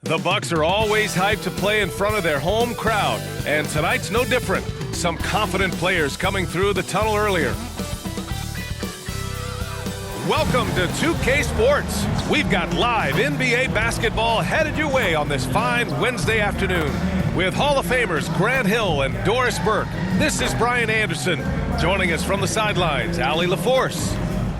The Bucks are always hyped to play in front of their home crowd, and tonight's no different. Some confident players coming through the tunnel earlier. Welcome to 2K Sports. We've got live NBA basketball headed your way on this fine Wednesday afternoon. With Hall of Famers Grant Hill and Doris Burke, this is Brian Anderson. Joining us from the sidelines, Allie LaForce.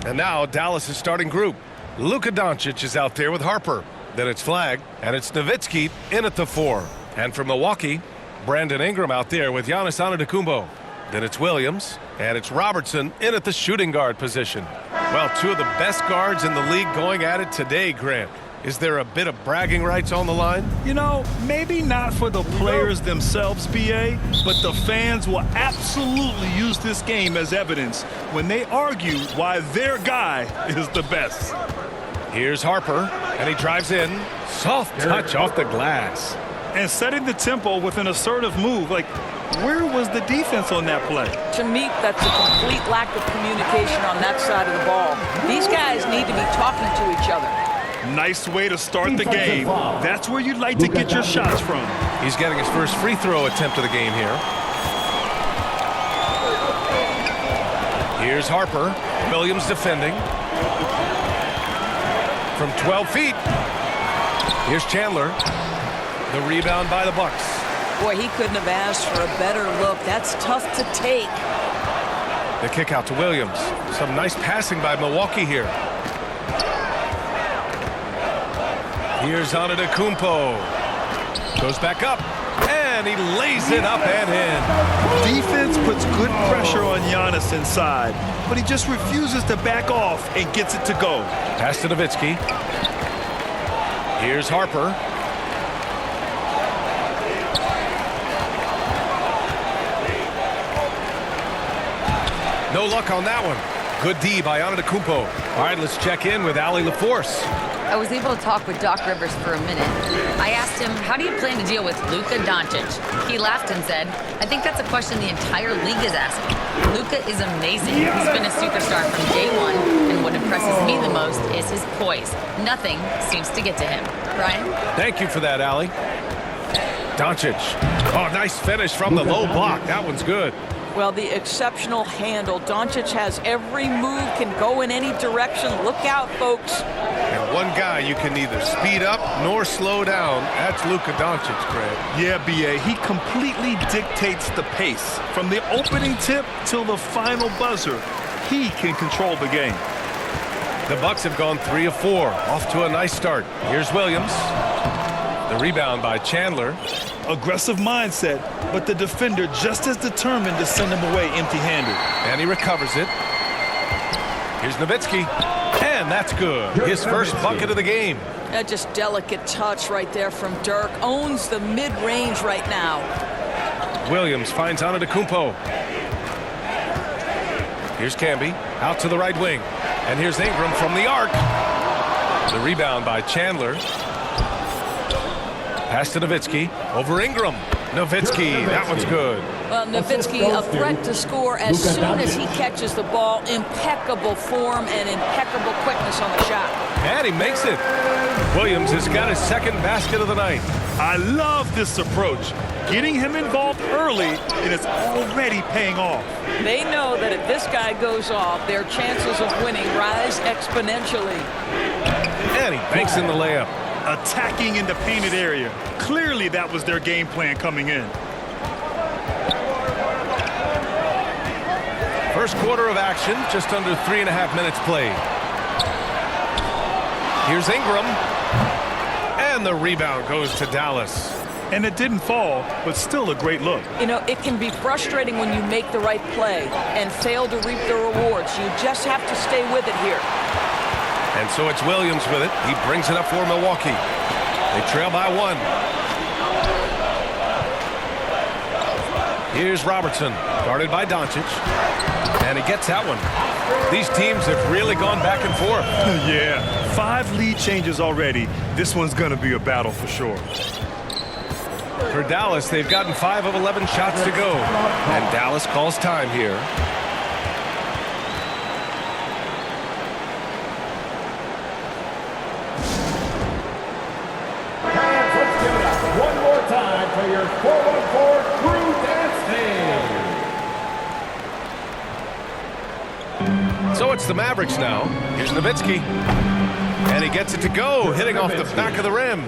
And now Dallas' starting group. Luka Doncic is out there with Harper. Then it's Flagg, and it's Nowitzki in at the 4. And from Milwaukee, Brandon Ingram out there with Giannis Antetokounmpo. Then it's Williams, and it's Robertson in at the shooting guard position. Well, two of the best guards in the league going at it today, Grant. Is there a bit of bragging rights on the line? You know, maybe not for the players themselves, BA, but the fans will absolutely use this game as evidence when they argue why their guy is the best. Here's Harper, and he drives in. Soft touch off the glass. And setting the tempo with an assertive move. Like, where was the defense on that play? To me, that's a complete lack of communication on that side of the ball. These guys need to be talking to each other. Nice way to start the game. That's where you'd like to get your shots from. He's getting his first free throw attempt of the game here. Here's Harper. Williams defending. From 12 feet. Here's Chandler. The rebound by the Bucks. Boy, he couldn't have asked for a better look. That's tough to take. The kick out to Williams. Some nice passing by Milwaukee here. Here's Antetokounmpo. Goes back up. And he lays it up and in. Defense puts good pressure on Giannis inside, but he just refuses to back off and gets it to go. Pass to Nowitzki. Here's Harper. No luck on that one. Good D by Antetokounmpo. All right, let's check in with Allie LaForce. I was able to talk with Doc Rivers for a minute. I asked him, how do you plan to deal with Luka Doncic? He laughed and said, I think that's a question the entire league is asking. Luka is amazing. He's been a superstar from day one, and what impresses me the most is his poise. Nothing seems to get to him. Brian? Thank you for that, Allie. Doncic. Oh, nice finish from the low block. That one's good. Well, the exceptional handle. Doncic has every move, can go in any direction. Look out, folks. And one guy you can neither speed up nor slow down. That's Luka Doncic, Greg. Yeah, BA, he completely dictates the pace. From the opening tip till the final buzzer, he can control the game. The Bucks have gone 3 of 4. Off to a nice start. Here's Williams. The rebound by Chandler. Aggressive mindset, but the defender just as determined to send him away empty-handed. And he recovers it. Here's Nowitzki. And that's good. His first bucket of the game. That just delicate touch right there from Dirk. Owns the mid-range right now. Williams finds Antetokounmpo. Here's Camby. Out to the right wing. And here's Ingram from the arc. The rebound by Chandler. Pass to Nowitzki. Over Ingram. Nowitzki. That one's good. Well, Nowitzki, a threat to score as soon as he catches the ball. Impeccable form and impeccable quickness on the shot. And he makes it. Williams has got his second basket of the night. I love this approach. Getting him involved early, and it's already paying off. They know that if this guy goes off, their chances of winning rise exponentially. And he banks in the layup. Attacking in the painted area. Clearly that was their game plan coming in. First quarter of action, just under 3.5 minutes played. Here's Ingram. And the rebound goes to Dallas. And it didn't fall, but still a great look. You know, it can be frustrating when you make the right play and fail to reap the rewards. You just have to stay with it here. And so it's Williams with it. He brings it up for Milwaukee. They trail by 1. Here's Robertson, guarded by Doncic. And he gets that one. These teams have really gone back and forth. Yeah, 5 lead changes already. This one's going to be a battle for sure. For Dallas, they've gotten 5 of 11 shots to go. And Dallas calls time here. player 414, Drew Danston. So it's the Mavericks now. Here's Nowitzki. And he gets it to go, hitting off the back of the rim.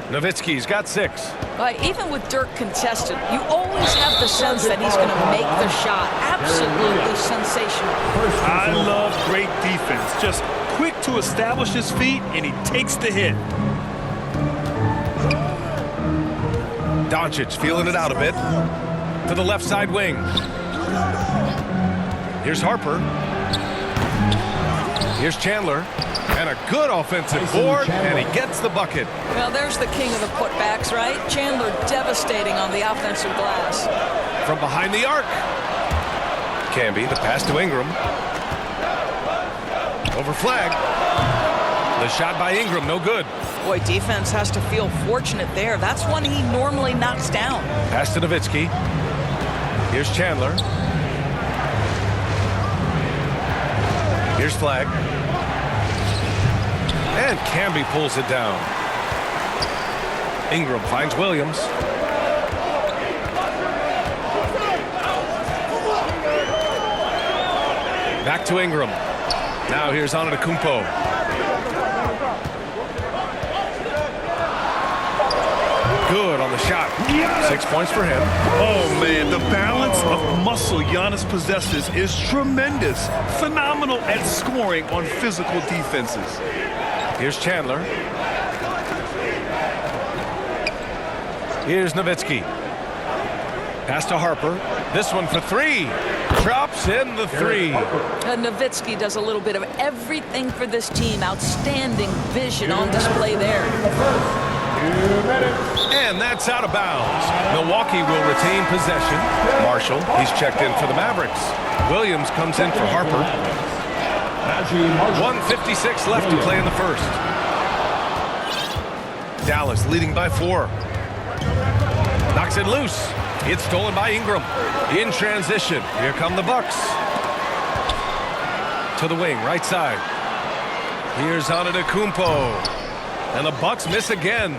Nowitzki's got 6. But even with Dirk contested, you always have the sense that he's going to make the shot. Absolutely sensational. I love great defense. Just quick to establish his feet, and he takes the hit. Doncic feeling it out a bit. To the left side wing. Here's Harper. Here's Chandler. And a good offensive board, and he gets the bucket. Well, there's the king of the putbacks, right? Chandler devastating on the offensive glass. From behind the arc. Camby, the pass to Ingram. Over flag. The shot by Ingram, no good. Boy, defense has to feel fortunate there. That's one he normally knocks down. Pass to Nowitzki. Here's Chandler. Here's flag. And Camby pulls it down. Ingram finds Williams. Back to Ingram. Now here's Antetokounmpo. Good on the shot. 6 points for him. Oh, man, the balance of muscle Giannis possesses is tremendous. Phenomenal at scoring on physical defenses. Here's Chandler. Here's Nowitzki. Pass to Harper. This one for 3. Drops in the 3. Nowitzki does a little bit of everything for this team. Outstanding vision on display there. And that's out of bounds. Milwaukee will retain possession. Marshall, he's checked in for the Mavericks. Williams comes in for Harper. 1:56 left to play in the first. Dallas leading by 4. Knocks it loose. It's stolen by Ingram. In transition. Here come the Bucks. To the wing, right side. Here's Antetokounmpo. And the Bucks miss again.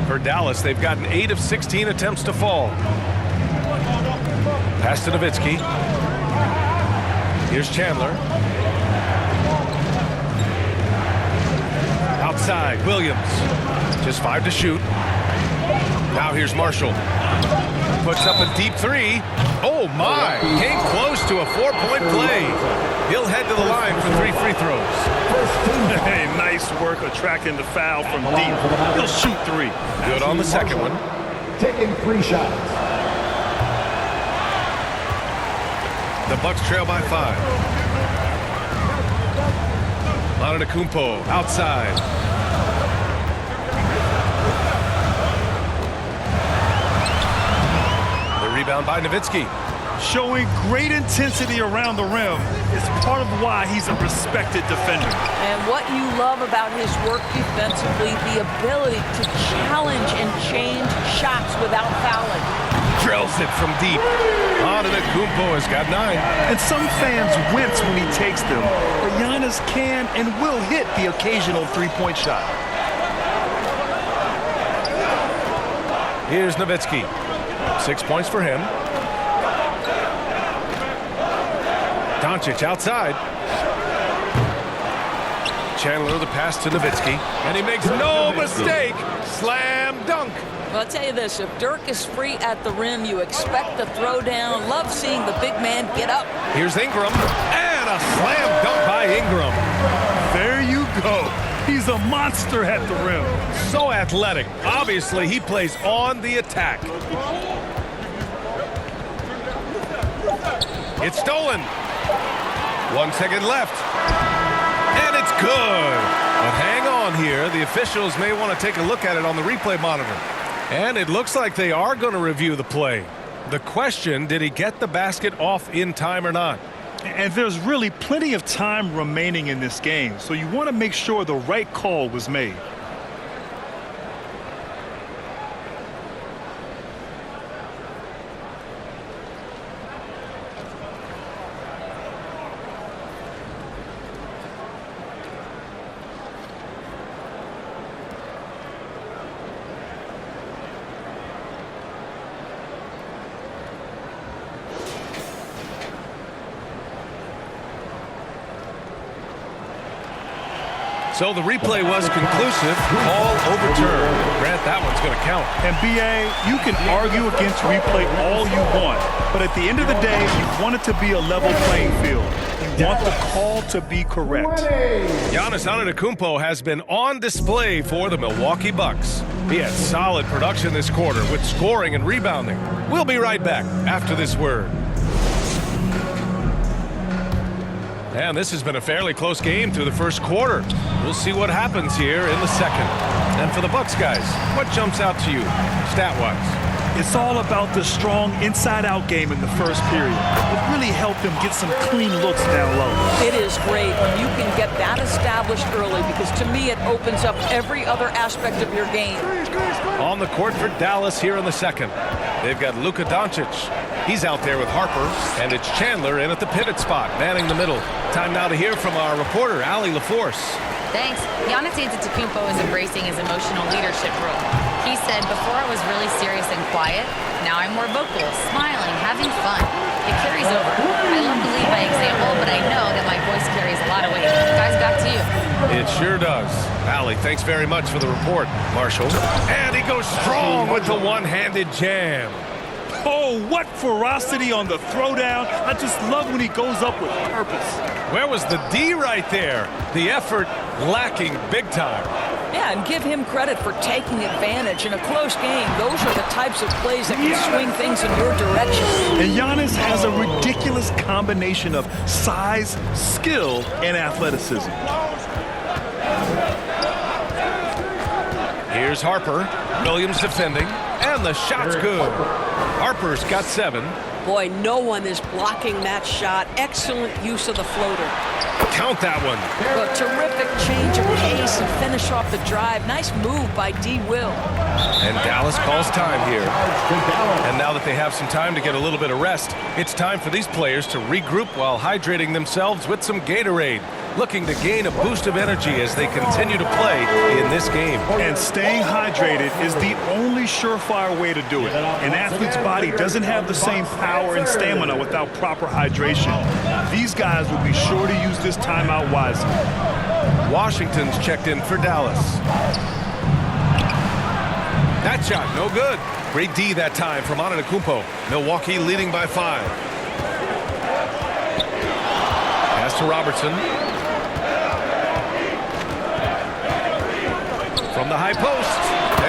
For Dallas, they've gotten 8 of 16 attempts to fall. Pass to Nowitzki. Here's Chandler. Outside, Williams. Just 5 to shoot. Now here's Marshall. Puts up a deep 3. Oh my! Came close to a 4-point play. He'll head to the line for 3 free throws. Hey, nice work attracting the foul from deep. He'll shoot 3. Good on the second one. Taking 3 shots. The Bucks trail by 5. Antetokounmpo outside. The rebound by Nowitzki. Showing great intensity around the rim is part of why he's a respected defender. And what you love about his work defensively, the ability to challenge and change shots without fouling. Drills it from deep. Antetokounmpo has got 9. And some fans wince when he takes them, but Giannis can and will hit the occasional 3-point shot. Here's Nowitzki. 6 points for him. Doncic outside. Chandler the pass to Nowitzki. And he makes no mistake. Slam dunk. Well, I'll tell you this, if Dirk is free at the rim, you expect the throwdown. Love seeing the big man get up. Here's Ingram. And a slam dunk by Ingram. There you go. He's a monster at the rim. So athletic. Obviously, he plays on the attack. It's stolen. 1 second left. And it's good. But hang on here. The officials may want to take a look at it on the replay monitor. And it looks like they are going to review the play. The question, did he get the basket off in time or not? And there's really plenty of time remaining in this game, so you want to make sure the right call was made. So the replay was conclusive. Call overturned. Grant, that one's going to count. And BA, you can argue against replay all you want, but at the end of the day, you want it to be a level playing field. You want the call to be correct. Giannis Antetokounmpo has been on display for the Milwaukee Bucks. He had solid production this quarter with scoring and rebounding. We'll be right back after this word. And this has been a fairly close game through the first quarter. We'll see what happens here in the second. And for the Bucks guys, what jumps out to you, stat-wise? It's all about the strong inside-out game in the first period. It really helped them get some clean looks down low. It is great when you can get that established early, because to me it opens up every other aspect of your game. On the court for Dallas here in the second. They've got Luka Doncic. He's out there with Harper, and it's Chandler in at the pivot spot, manning the middle. Time now to hear from our reporter, Allie LaForce. Thanks. Giannis Antetokounmpo is embracing his emotional leadership role. He said, before I was really serious and quiet, now I'm more vocal, smiling, having fun. It carries over. I love to lead by example, but I know that my voice carries a lot of weight. Guys, back to you. It sure does. Allie, thanks very much for the report. Marshall. And he goes strong with the one-handed jam. Oh, what ferocity on the throwdown. I just love when he goes up with purpose. Where was the D right there? The effort lacking big time. Yeah, and give him credit for taking advantage. In a close game, those are the types of plays that can swing things in your direction. And Giannis has a ridiculous combination of size, skill, and athleticism. Here's Harper. Williams defending. And the shot's good. Harper's got 7. Boy, no one is blocking that shot. Excellent use of the floater. Count that one. A terrific change of pace and finish off the drive. Nice move by D. Will. And Dallas calls time here. And now that they have some time to get a little bit of rest, it's time for these players to regroup while hydrating themselves with some Gatorade, looking to gain a boost of energy as they continue to play in this game. And staying hydrated is the only surefire way to do it. An athlete's body doesn't have the same power and stamina without proper hydration. These guys will be sure to use this timeout wisely. Washington's checked in for Dallas. That shot, no good. Great D that time from Antetokounmpo. Milwaukee leading by 5. Pass to Robertson. From the high post.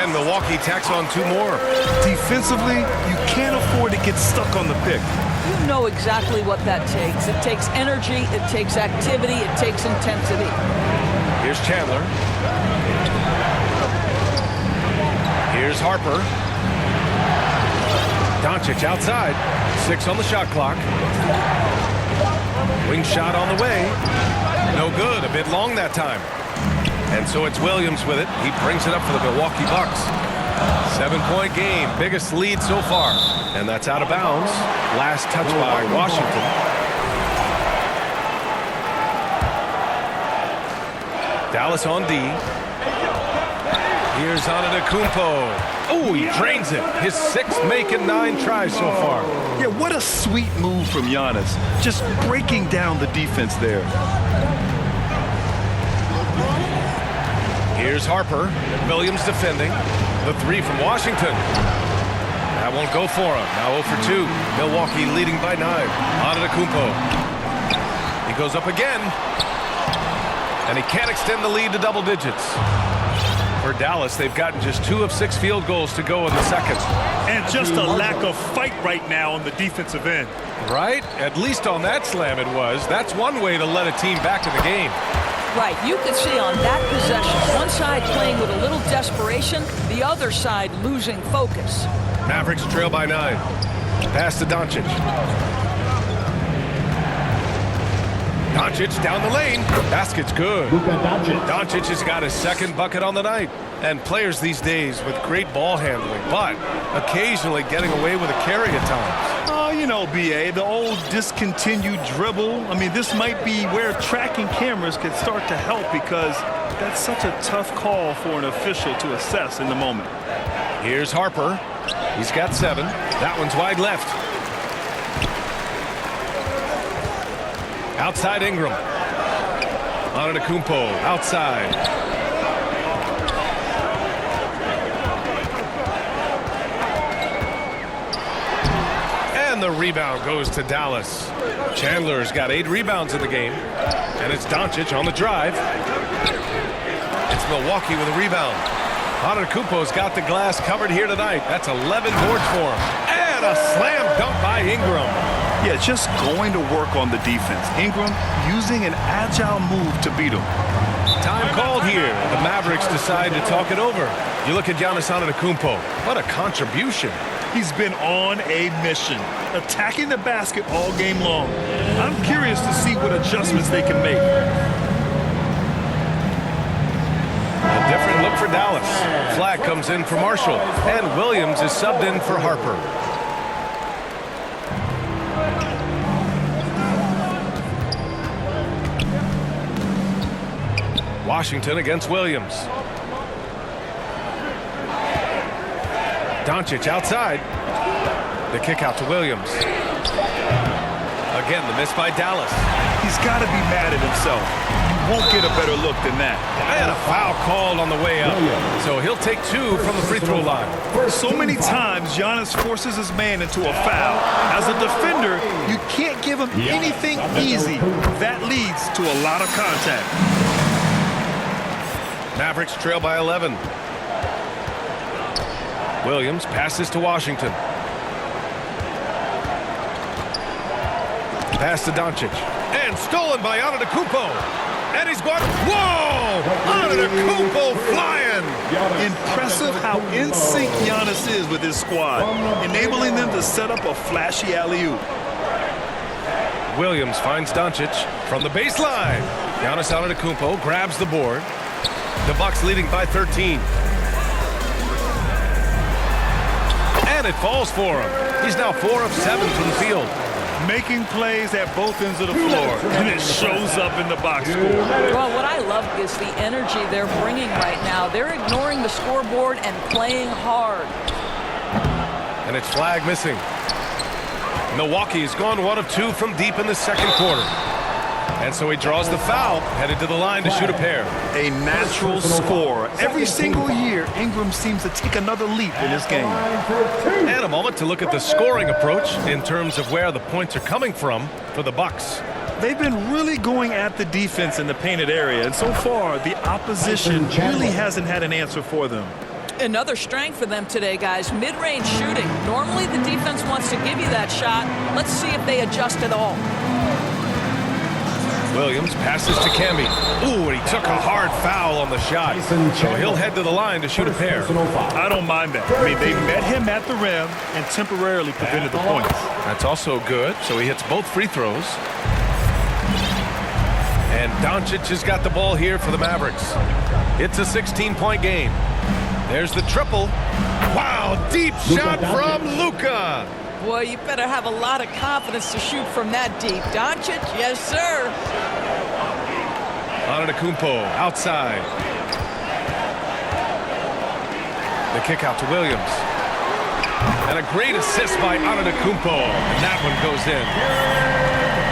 And Milwaukee tacks on 2 more. Defensively, you can't afford to get stuck on the pick. You know exactly what that takes. It takes energy, it takes activity, it takes intensity. Here's Chandler. Here's Harper. Doncic outside. 6 on the shot clock. Wing shot on the way. No good. A bit long that time. And so it's Williams with it. He brings it up for the Milwaukee Bucks. 7-point game. Biggest lead so far. And that's out of bounds. Last touch by Washington. Dallas on D. Here's Antetokounmpo. Oh, he drains it. His 6th make and 9 tries so far. Yeah, what a sweet move from Giannis. Just breaking down the defense there. Here's Harper. Williams defending. The 3 from Washington. That won't go for him. Now 0 for 2. Milwaukee leading by 9. Antetokounmpo. He goes up again. And he can't extend the lead to double digits. For Dallas, they've gotten just 2 of 6 field goals to go in the second. And just a lack of fight right now on the defensive end. Right? At least on that slam it was. That's one way to let a team back in the game. Right, you can see on that possession, one side playing with a little desperation, the other side losing focus. Mavericks trail by 9. Pass to Doncic. Doncic down the lane. Basket's good. Doncic has got his 2nd bucket on the night. And players these days with great ball handling, but occasionally getting away with a carry at times. Oh, you know, BA, the old discontinued dribble. I mean, this might be where tracking cameras could start to help, because that's such a tough call for an official to assess in the moment. Here's Harper. He's got 7. That one's wide left. Outside Ingram. Antetokounmpo outside. And the rebound goes to Dallas. Chandler's got 8 rebounds in the game. And it's Doncic on the drive. It's Milwaukee with a rebound. Antetokounmpo's got the glass covered here tonight. That's 11 boards for him. And a slam dunk by Ingram. Yeah, just going to work on the defense. Ingram using an agile move to beat him. Time called here. The Mavericks decide to talk it over. You look at Giannis Antetokounmpo. What a contribution. He's been on a mission, attacking the basket all game long. I'm curious to see what adjustments they can make. A different look for Dallas. Flag comes in for Marshall. And Williams is subbed in for Harper. Washington against Williams. Doncic outside. The kick out to Williams. Again, the miss by Dallas. He's got to be mad at himself. You won't get a better look than that. And a foul called on the way up. So he'll take 2 from the free throw line. So many times, Giannis forces his man into a foul. As a defender, you can't give him anything easy. That leads to a lot of contact. Mavericks trail by 11. Williams passes to Washington. Pass to Doncic. And stolen by Antetokounmpo. And he's got... Whoa! Antetokounmpo flying! Impressive how in sync Giannis is with his squad, enabling them to set up a flashy alley-oop. Williams finds Doncic from the baseline. Giannis Antetokounmpo grabs the board. The Bucks leading by 13. And it falls for him. He's now 4 of 7 from the field. Making plays at both ends of the floor, and it shows up in the box score. Well, what I love is the energy they're bringing right now. They're ignoring the scoreboard and playing hard. And it's flag missing. Milwaukee's gone 1 of 2 from deep in the second quarter. And so he draws the foul, headed to the line to shoot a pair. A natural scorer. Every single year, Ingram seems to take another leap in his game. And a moment to look at the scoring approach in terms of where the points are coming from for the Bucks. They've been really going at the defense in the painted area, and so far, the opposition really hasn't had an answer for them. Another strength for them today, guys. Mid-range shooting. Normally the defense wants to give you that shot. Let's see if they adjust at all. Williams passes to Camby. Ooh, and he took a hard foul on the shot. So he'll head to the line to shoot a pair. I don't mind that. I mean, they met him at the rim and temporarily prevented the points. That's also good. So he hits both free throws. And Doncic has got the ball here for the Mavericks. It's a 16-point game. There's the triple. Wow, deep shot from Luka. Boy, you better have a lot of confidence to shoot from that deep. Doncic, yes, sir. Antetokounmpo outside. The kick out to Williams. And a great assist by Antetokounmpo. And that one goes in.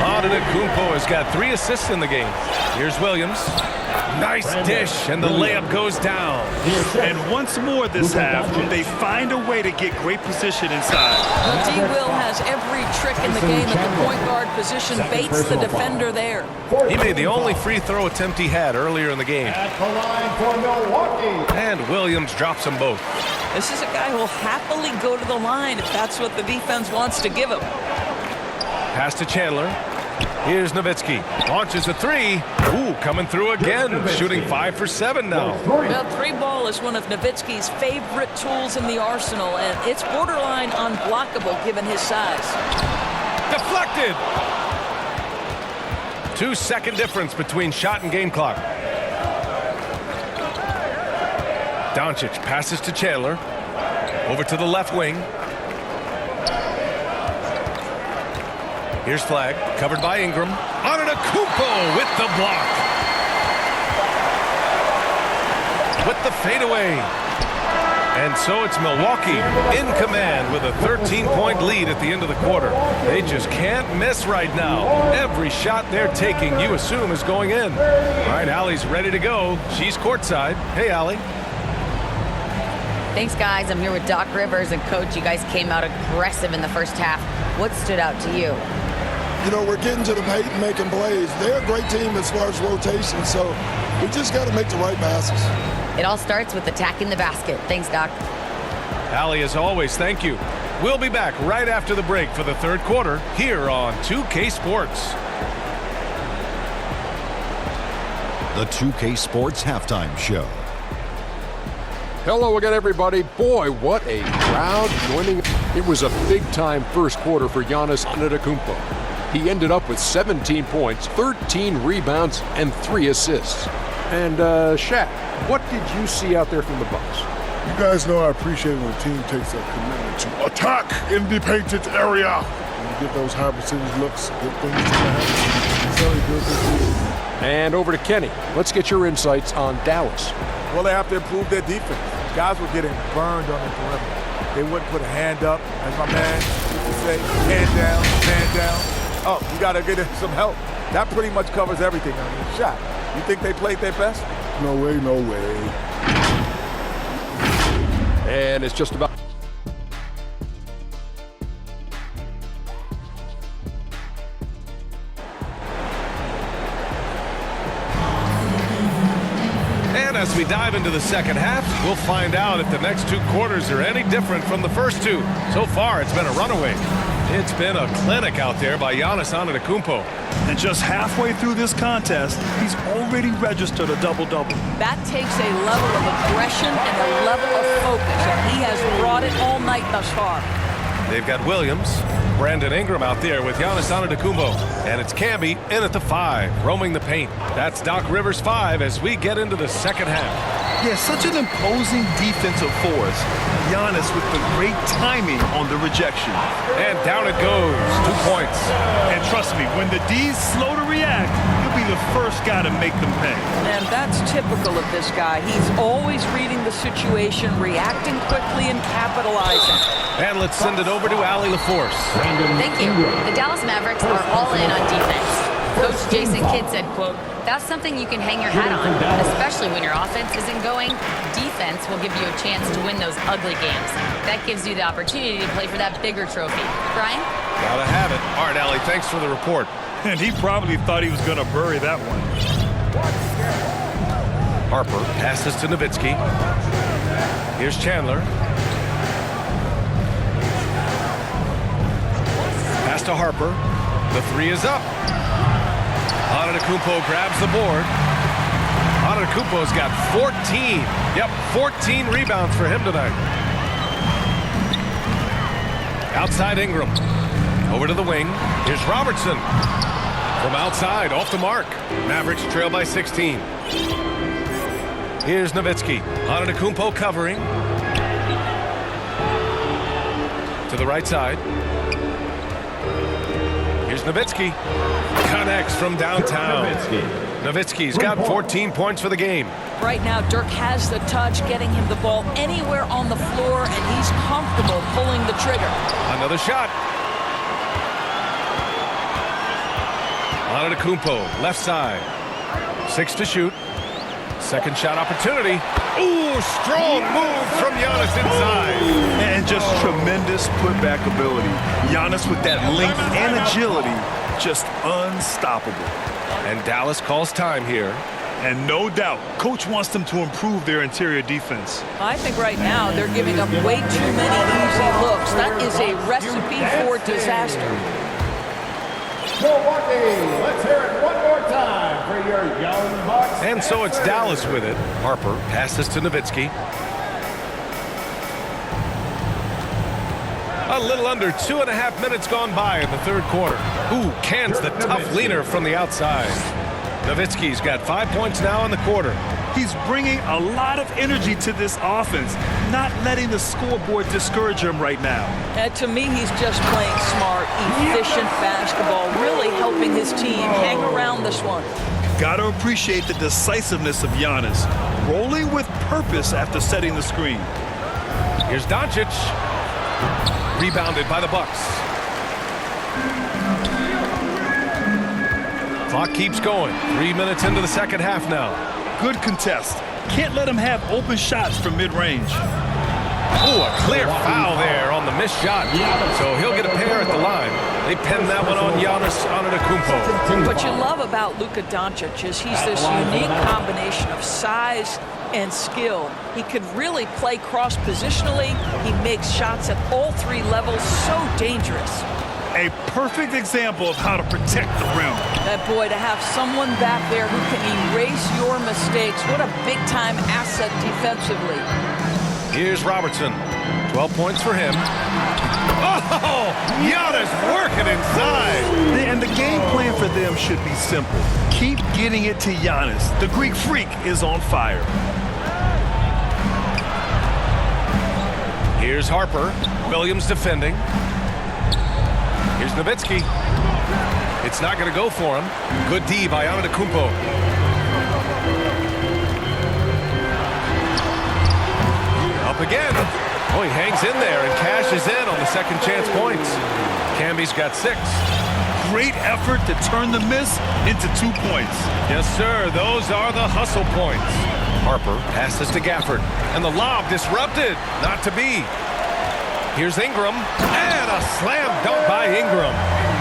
Antetokounmpo has got 3 assists in the game. Here's Williams. Nice dish, and the layup goes down. And once more this half, they find a way to get great position inside. D. Will has every trick in the game at the point guard position, baits the defender there. He made the only free throw attempt he had earlier in the game. At the line for Milwaukee. And Williams drops them both. This is a guy who will happily go to the line if that's what the defense wants to give him. Pass to Chandler. Here's Nowitzki. Launches a 3. Ooh, coming through again. Shooting 5 for 7 now. Well, 3-ball is one of Nowitzki's favorite tools in the arsenal, and it's borderline unblockable given his size. Deflected. 2-second difference between shot and game clock. Doncic passes to Chandler. Over to the left wing. Here's flag, covered by Ingram. Antetokounmpo with the block. With the fadeaway. And so it's Milwaukee in command with a 13-point lead at the end of the quarter. They just can't miss right now. Every shot they're taking, you assume, is going in. All right, Allie's ready to go. She's courtside. Hey, Allie. Thanks, guys. I'm here with Doc Rivers. And, Coach, you guys came out aggressive in the first half. What stood out to you? You know, we're getting to the paint and making plays. They're a great team as far as rotation, so we just got to make the right passes. It all starts with attacking the basket. Thanks, Doc. Allie, as always, thank you. We'll be back right after the break for the third quarter here on 2K Sports. The 2K Sports Halftime Show. Hello again, everybody. Boy, what a crowd joining. It was a big-time first quarter for Giannis Antetokounmpo. He ended up with 17 points, 13 rebounds, and 3 assists. And, Shaq, what did you see out there from the Bucks? You guys know I appreciate when a team takes a commitment to attack in the painted area. When you get those high percentage looks, good things to happen. It's very good to see. And over to Kenny. Let's get your insights on Dallas. Well, they have to improve their defense. Guys were getting burned on the perimeter. They wouldn't put a hand up, as my man used to say, hand down, man down. Oh, you got to get some help. That pretty much covers everything. I mean, shot. You think they played their best? No way, no way. And it's just about... As we dive into the second half, we'll find out if the next two quarters are any different from the first two. So far, it's been a runaway. It's been a clinic out there by Giannis Antetokounmpo. And just halfway through this contest, he's already registered a double-double. That takes a level of aggression and a level of focus, and he has brought it all night thus far. They've got Williams, Brandon Ingram out there with Giannis Antetokounmpo. And it's Camby in at the 5, roaming the paint. That's Doc Rivers' 5 as we get into the second half. Yeah, such an imposing defensive force. Giannis with the great timing on the rejection. And down it goes, 2 points. And trust me, when the D's slow to react, you'll be the first guy to make them pay. And that's typical of this guy. He's always reading the situation, reacting quickly, and capitalizing. And let's send it over to Allie LaForce. Thank you. The Dallas Mavericks are all in on defense. Coach Jason Kidd said, quote, "That's something you can hang your hat on, especially when your offense isn't going. Defense will give you a chance to win those ugly games. That gives you the opportunity to play for that bigger trophy." Brian? Gotta have it. All right, Allie, thanks for the report. And he probably thought he was going to bury that one. Harper passes to Nowitzki. Here's Chandler. Pass to Harper. The 3 is up. Antetokounmpo grabs the board. Antetokounmpo's got 14. Yep, 14 rebounds for him tonight. Outside Ingram. Over to the wing. Here's Robertson. From outside, off the mark. Mavericks trail by 16. Here's Nowitzki. Antetokounmpo covering. To the right side. Here's Nowitzki. Connects from downtown. Nowitzki's got 14 points for the game. Right now, Dirk has the touch, getting him the ball anywhere on the floor, and he's comfortable pulling the trigger. Another shot. Antetokounmpo, left side. 6 to shoot. Second shot opportunity. Ooh, strong move from Giannis inside. And just tremendous putback ability. Giannis with that length and agility, just unstoppable. And Dallas calls time here. And no doubt, coach wants them to improve their interior defense. I think right now they're giving up way too many easy looks. That is a recipe for disaster. Milwaukee, let's hear it one more time for your young Bucks. And so it's Dallas with it. Harper passes to Nowitzki. A little under 2.5 minutes gone by in the third quarter. Ooh, cans the tough leaner from the outside. Nowitzki's got 5 points now in the quarter. He's bringing a lot of energy to this offense, not letting the scoreboard discourage him right now. And to me, he's just playing smart, efficient basketball, really helping his team hang around this one. Got to appreciate the decisiveness of Giannis, rolling with purpose after setting the screen. Here's Doncic. Rebounded by the Bucks. Clock keeps going. 3 minutes into the second half now. Good contest. Can't let him have open shots from mid-range. Oh, a clear foul there on the missed shot. So he'll get a pair at the line. They pin that one on Giannis Antetokounmpo. What you love about Luka Doncic is he's this unique combination of size and skill. He could really play cross-positionally. He makes shots at all three levels. So dangerous. A perfect example of how to protect the rim. That boy, to have someone back there who can erase your mistakes. What a big-time asset defensively. Here's Robertson. 12 points for him. Oh, Giannis working inside. And the game plan for them should be simple. Keep getting it to Giannis. The Greek freak is on fire. Here's Harper. Williams defending. Here's Nowitzki. It's not going to go for him. Good D by Antetokounmpo. Up again. Oh, he hangs in there and cashes in on the second chance points. Camby's got 6. Great effort to turn the miss into 2 points. Yes, sir. Those are the hustle points. Harper passes to Gafford. And the lob disrupted. Not to be. Here's Ingram. And a slam dunk by Ingram.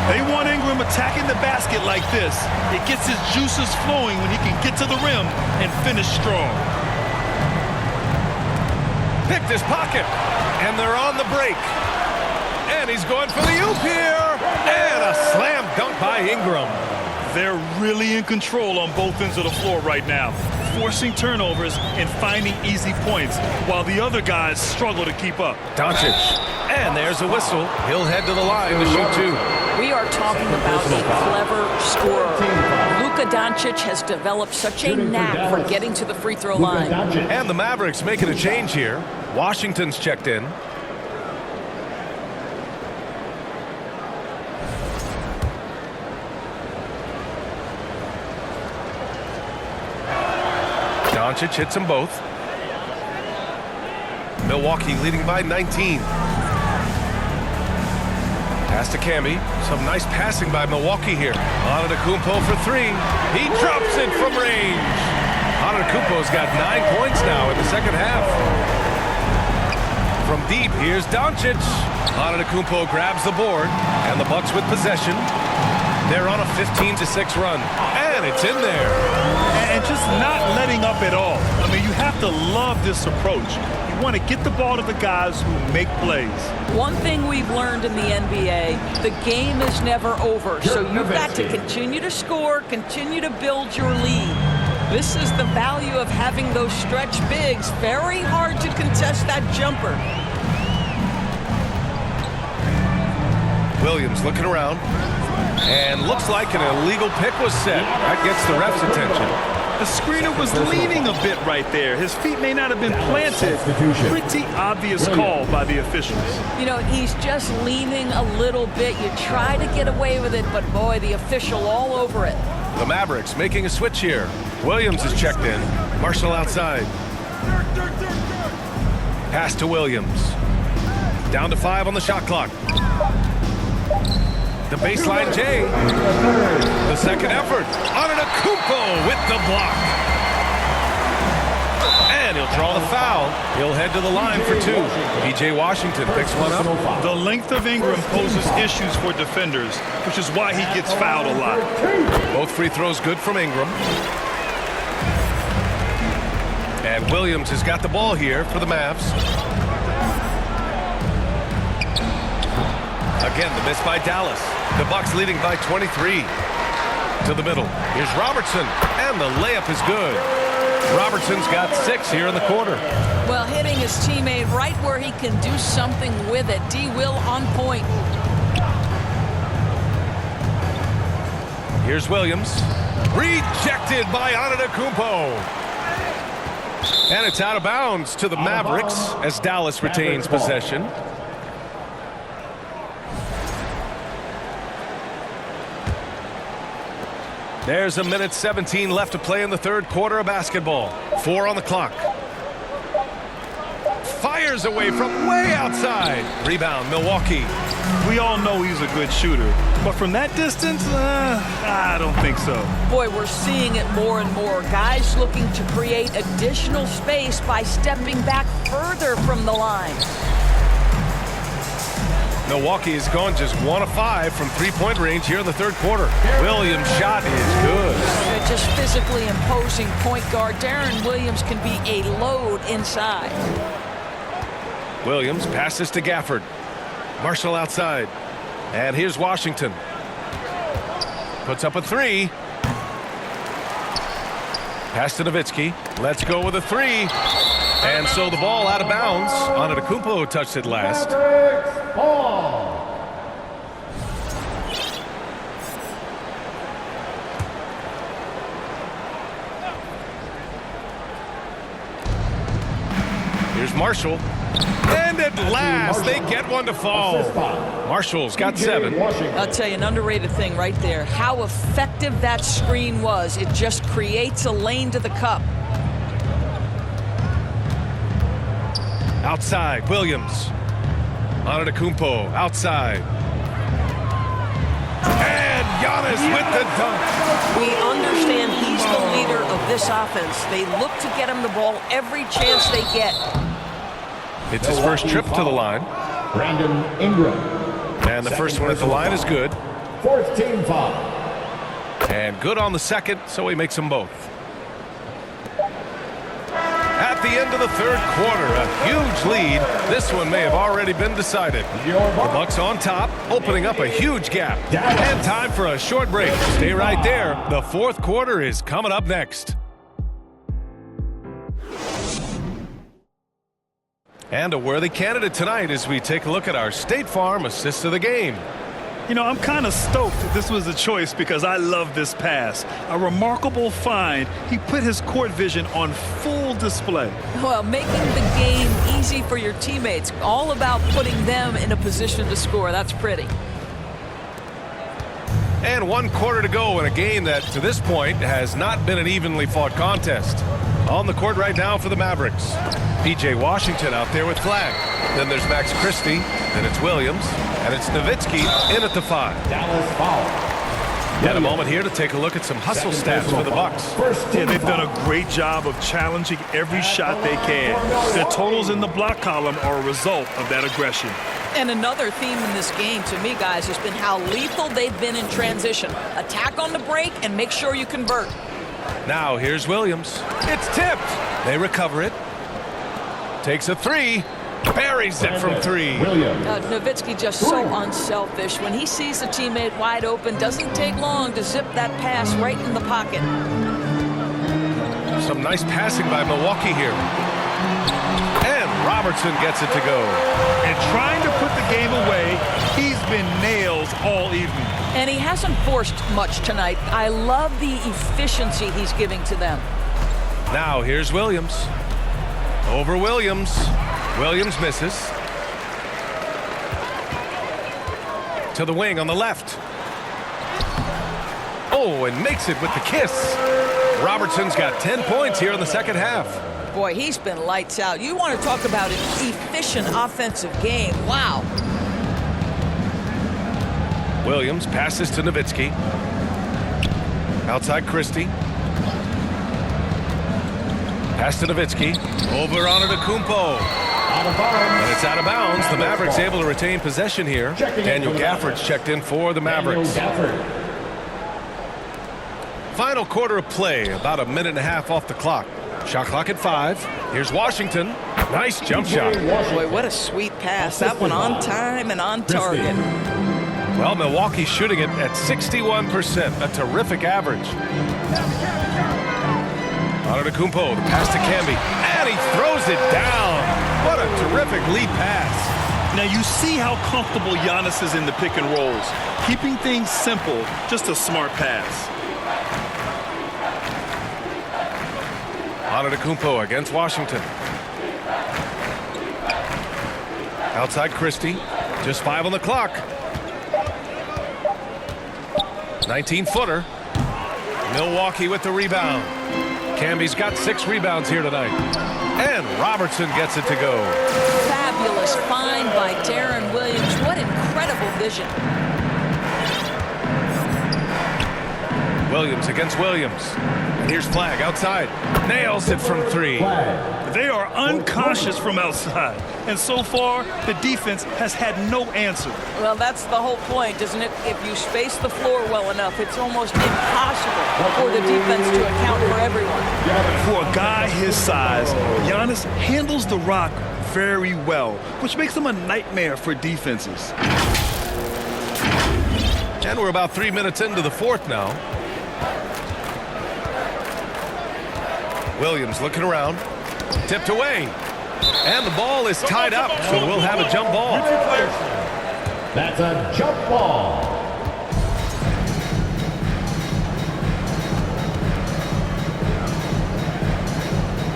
They want Ingram attacking the basket like this. It gets his juices flowing when he can get to the rim and finish strong. Picked his pocket. And they're on the break. And he's going for the oop here. And a slam dunk by Ingram. They're really in control on both ends of the floor right now, forcing turnovers and finding easy points, while the other guys struggle to keep up. Doncic. And there's a whistle. He'll head to the line to shoot 2. We are talking about a clever scorer. Luka Doncic has developed such a knack for getting to the free throw line. And the Mavericks making a change here. Washington's checked in. Doncic hits them both. Milwaukee leading by 19. Pass to Camby. Some nice passing by Milwaukee here. Antetokounmpo for 3. He drops it from range. Antetokounmpo's got 9 points now in the second half. From deep, here's Doncic. Antetokounmpo grabs the board, and the Bucks with possession. They're on a 15-6 run, and it's in there. And just not letting up at all. I mean, you have to love this approach. You want to get the ball to the guys who make plays. One thing we've learned in the NBA, the game is never over. So you've got to continue to score, continue to build your lead. This is the value of having those stretch bigs. Very hard to contest that jumper. Williams looking around. And looks like an illegal pick was set. That gets the ref's attention. The screener was leaning a bit right there. His feet may not have been planted. Pretty obvious call by the officials. You know, he's just leaning a little bit. You try to get away with it, but boy, the official all over it. The Mavericks making a switch here. Williams is checked in. Marshall outside. Pass to Williams. Down to 5 on the shot clock. The baseline J. The second effort. Antetokounmpo with the block. And he'll draw the foul. He'll head to the line for 2. P.J. Washington picks one up. The length of Ingram poses issues for defenders, which is why he gets fouled a lot. Both free throws good from Ingram. And Williams has got the ball here for the Mavs. Again, the miss by Dallas. The Bucks leading by 23. To the middle. Here's Robertson. And the layup is good. Robertson's got 6 here in the quarter. Well, hitting his teammate right where he can do something with it. D. Will on point. Here's Williams. Rejected by Antetokounmpo. And it's out of bounds to the Mavericks as Dallas retains possession. There's a minute 17 left to play in the third quarter of basketball. 4 on the clock. fires away from way outside. Rebound, Milwaukee. We all know he's a good shooter, but from that distance, I don't think so. Boy, we're seeing it more and more. Guys looking to create additional space by stepping back further from the line. Milwaukee has gone just 1 of 5 from three-point range here in the third quarter. Williams' shot is good. Just physically imposing point guard Darren Williams can be a load inside. Williams passes to Gafford. Marshall outside. And here's Washington. Puts up a 3. Pass to Nowitzki. Let's go with a 3. And so the ball out of bounds. Antetokounmpo touched it last. Here's Marshall. And at last, they get one to fall. Marshall's got 7. I'll tell you, an underrated thing right there. How effective that screen was. It just creates a lane to the cup. Outside, Williams. Antetokounmpo outside. And Giannis with the dunk. We understand he's the leader of this offense. They look to get him the ball every chance they get. It's his first trip to the line. Brandon Ingram. And the first one at the line is good. Fourth team foul. And good on the second, so he makes them both. At the end of the third quarter, a huge lead. This one may have already been decided. The Bucks on top, opening up a huge gap. And time for a short break. Stay right there. The fourth quarter is coming up next. And a worthy candidate tonight as we take a look at our State Farm assist of the game. You know, I'm kind of stoked that this was a choice because I love this pass. A remarkable find. He put his court vision on full display. Well, making the game easy for your teammates. All about putting them in a position to score. That's pretty. And 1 quarter to go in a game that, to this point, has not been an evenly fought contest. On the court right now for the Mavericks. P.J. Washington out there with flag. Then there's Max Christie. Then it's Williams. And it's Nowitzki in at the 5. Dallas foul. And a moment here to take a look at some hustle stats for the Bucks. Yeah, they've done a great job of challenging every shot they can. Their totals in the block column are a result of that aggression. And another theme in this game, to me, guys, has been how lethal they've been in transition. Attack on the break and make sure you convert. Now here's Williams. It's tipped. They recover it. Takes a 3. Buries it from 3. Nowitzki just so unselfish. When he sees a teammate wide open, doesn't take long to zip that pass right in the pocket. Some nice passing by Milwaukee here. And Robertson gets it to go. And trying to put the game away, he's been nails all evening. And he hasn't forced much tonight. I love the efficiency he's giving to them. Now here's Williams. Over Williams. Williams misses. To the wing on the left. Oh, and makes it with the kiss. Robertson's got 10 points here in the second half. Boy, he's been lights out. You want to talk about an efficient offensive game. Wow. Williams passes to Nowitzki. Outside Christie. Pass to Nowitzki. Over on Antetokounmpo. And it's out of bounds. The Mavericks able to retain possession here. Daniel Gafford's checked in for the Mavericks. Final quarter of play. About a minute and a half off the clock. Shot clock at 5. Here's Washington. Nice jump shot. Boy, what a sweet pass. That one on time and on target. Well, Milwaukee's shooting it at 61%. A terrific average. Antetokounmpo, the pass to Camby. And he throws it down. What a terrific lead pass. Now you see how comfortable Giannis is in the pick and rolls. Keeping things simple, just a smart pass. Antetokounmpo against Washington. Outside Christie. Just 5 on the clock. 19-footer. Milwaukee with the rebound. Camby's got 6 rebounds here tonight. And Robertson gets it to go. Fabulous find by Darren Williams. What incredible vision. Williams against Williams. And here's Flag outside. Nails it from 3. They are unconscious from outside. And so far, the defense has had no answer. Well, that's the whole point, isn't it? If you space the floor well enough, it's almost impossible for the defense to account for everyone. For a guy his size, Giannis handles the rock very well, which makes him a nightmare for defenses. And we're about 3 minutes into the fourth now. Williams looking around. Tipped away. And the ball is tied up, so we'll have a jump ball. That's a jump ball.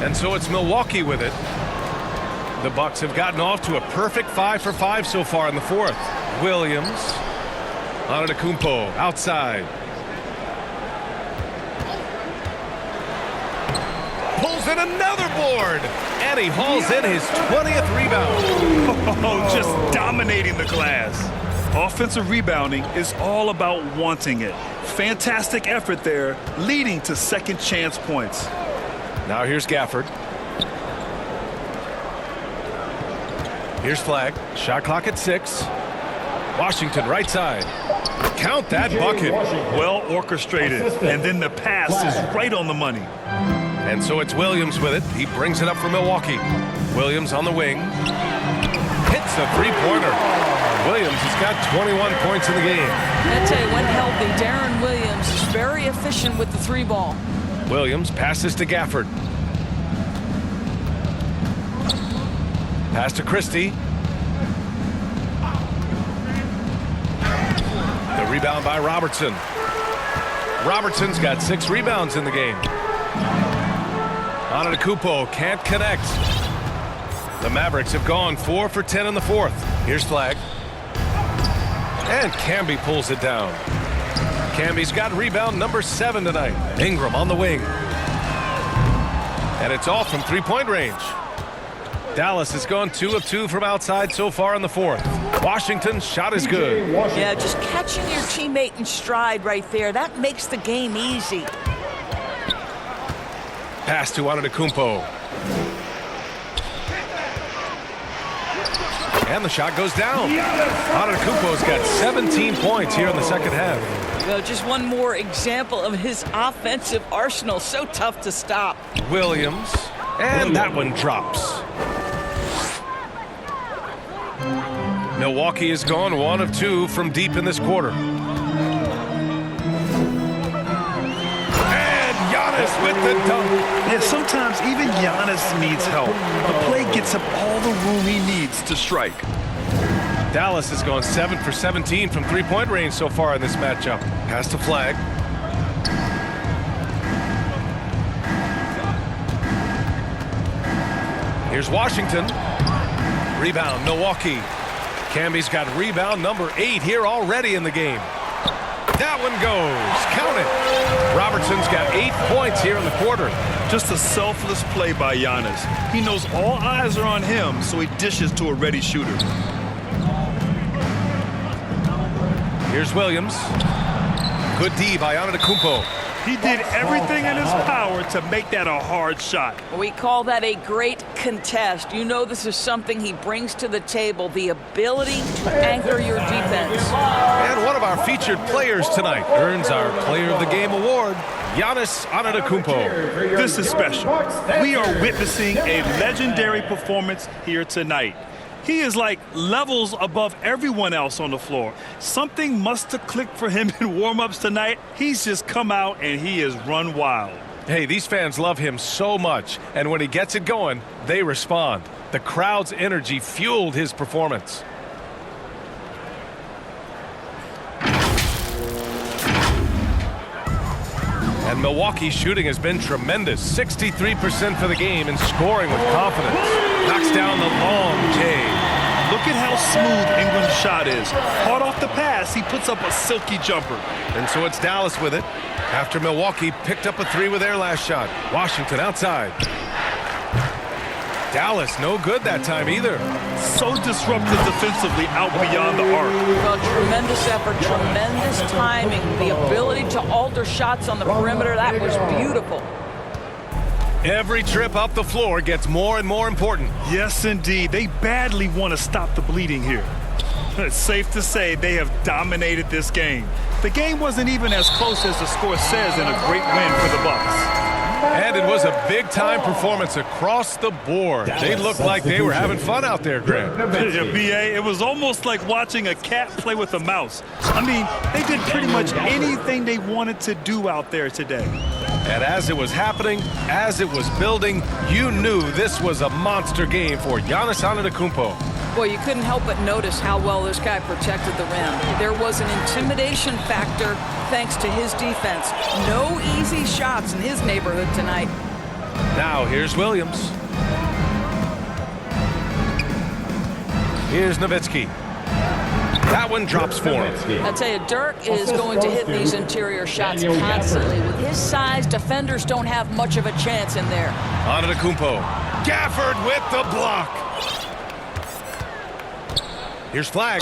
And so it's Milwaukee with it. The Bucks have gotten off to a perfect 5 for 5 so far in the fourth. Williams. Antetokounmpo outside. Pulls in another board. And he hauls in his 20th rebound. Oh, just dominating the glass. Offensive rebounding is all about wanting it. Fantastic effort there, leading to second chance points. Now here's Gafford. Here's Flag. Shot clock at 6. Washington right side. Count that bucket. Well orchestrated. And then the pass is right on the money. And so it's Williams with it. He brings it up for Milwaukee. Williams on the wing. Hits a three-pointer. Williams has got 21 points in the game. I tell you, when healthy, Darren Williams is very efficient with the 3-ball. Williams passes to Gafford. Pass to Christie. The rebound by Robertson. Robertson's got 6 rebounds in the game. Antetokounmpo can't connect. The Mavericks have gone 4 for 10 in the fourth. Here's Flag. And Camby pulls it down. Camby's got rebound number 7 tonight. Ingram on the wing. And it's off from 3-point range. Dallas has gone 2 of 2 from outside so far in the fourth. Washington's shot is good. Yeah, just catching your teammate in stride right there. That makes the game easy. Pass to Antetokounmpo. And the shot goes down. Antetokounmpo's got 17 points here in the second half. Well, just one more example of his offensive arsenal. So tough to stop. Williams. And that one drops. Milwaukee has gone 1 of 2 from deep in this quarter. Giannis with the dunk. Yeah, sometimes even Giannis needs help. The play gets him all the room he needs to strike. Dallas has gone 7 for 17 from 3-point range so far in this matchup. Pass to Flag. Here's Washington. Rebound, Milwaukee. Camby's got rebound number 8 here already in the game. That one goes. Count it. Robertson's got 8 points here in the quarter. Just a selfless play by Giannis. He knows all eyes are on him, so he dishes to a ready shooter. Here's Williams. Good D by Antetokounmpo. He did everything in his power to make that a hard shot. We call that a great contest. You know this is something he brings to the table, the ability to anchor your defense. And one of our featured players tonight earns our Player of the Game award, Giannis Antetokounmpo. This is special. We are witnessing a legendary performance here tonight. He is like levels above everyone else on the floor. Something must have clicked for him in warm-ups tonight. He's just come out and he has run wild. Hey, these fans love him so much, and when he gets it going, they respond. The crowd's energy fueled his performance. And Milwaukee's shooting has been tremendous. 63% for the game and scoring with confidence. Knocks down the long J. Look at how smooth Ingram's shot is. Hard off the pass, he puts up a silky jumper. And so it's Dallas with it. After Milwaukee picked up a 3 with their last shot. Washington outside. Dallas, no good that time either. So disruptive defensively out beyond the arc. Well, tremendous effort, tremendous timing, the ability to alter shots on the perimeter. That was beautiful. Every trip up the floor gets more and more important. Yes, indeed. They badly want to stop the bleeding here. It's safe to say they have dominated this game. The game wasn't even as close as the score says, and a great win for the Bucks. And it was a big-time performance across the board. They looked like they were having fun out there, Grant. Yeah, B.A., it was almost like watching a cat play with a mouse. I mean, they did pretty much anything they wanted to do out there today. And as it was happening, as it was building, you knew this was a monster game for Giannis Antetokounmpo. Boy, you couldn't help but notice how well this guy protected the rim. There was an intimidation factor thanks to his defense. No easy shots in his neighborhood tonight. Now here's Williams. Here's Nowitzki. That one drops for him. I tell you, Dirk is going to hit these interior shots constantly. With his size, defenders don't have much of a chance in there. Antetokounmpo. Gafford with the block. Here's Flag.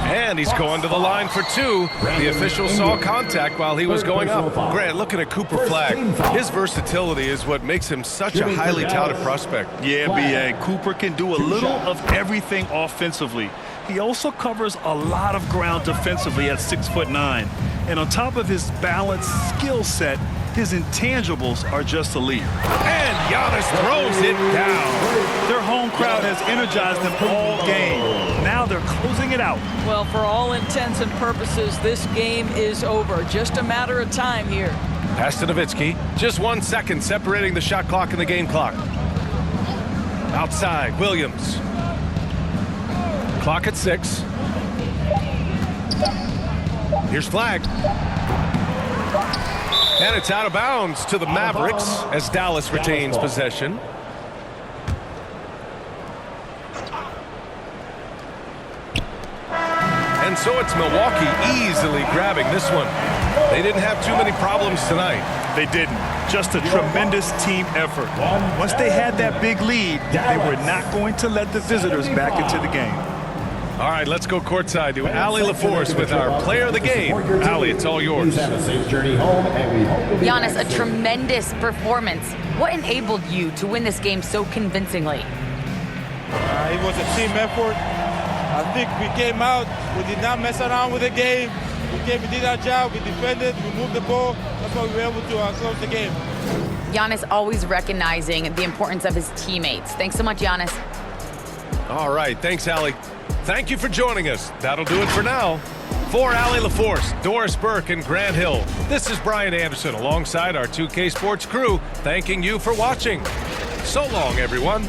And he's going to the line for two. The official saw contact while he was going up. Grant, looking at Cooper Flag, his versatility is what makes him such a highly touted prospect. Yeah, B.A. Cooper can do a little of everything offensively. He also covers a lot of ground defensively at 6'9". And on top of his balanced skill set, his intangibles are just elite. And Giannis throws it down. Their home crowd has energized them all game. Now they're closing it out. Well, for all intents and purposes, this game is over. Just a matter of time here. Pass to Nowitzki. Just 1 second separating the shot clock and the game clock. Outside, Williams. Clock at 6. Here's Flag. And it's out of bounds to the Mavericks as Dallas retains possession. And so it's Milwaukee easily grabbing this one. They didn't have too many problems tonight. They didn't. Just a tremendous team effort. Once they had that big lead, they were not going to let the visitors back into the game. All right, let's go courtside to Allie LaForce with our player of the game. Allie, it's all yours. Giannis, a tremendous performance. What enabled you to win this game so convincingly? It was a team effort. I think we came out, we did not mess around with the game. We did our job, we defended, we moved the ball. That's why we were able to close the game. Giannis always recognizing the importance of his teammates. Thanks so much, Giannis. All right, thanks, Allie. Thank you for joining us. That'll do it for now. For Allie LaForce, Doris Burke, and Grant Hill, this is Brian Anderson alongside our 2K Sports crew, thanking you for watching. So long, everyone.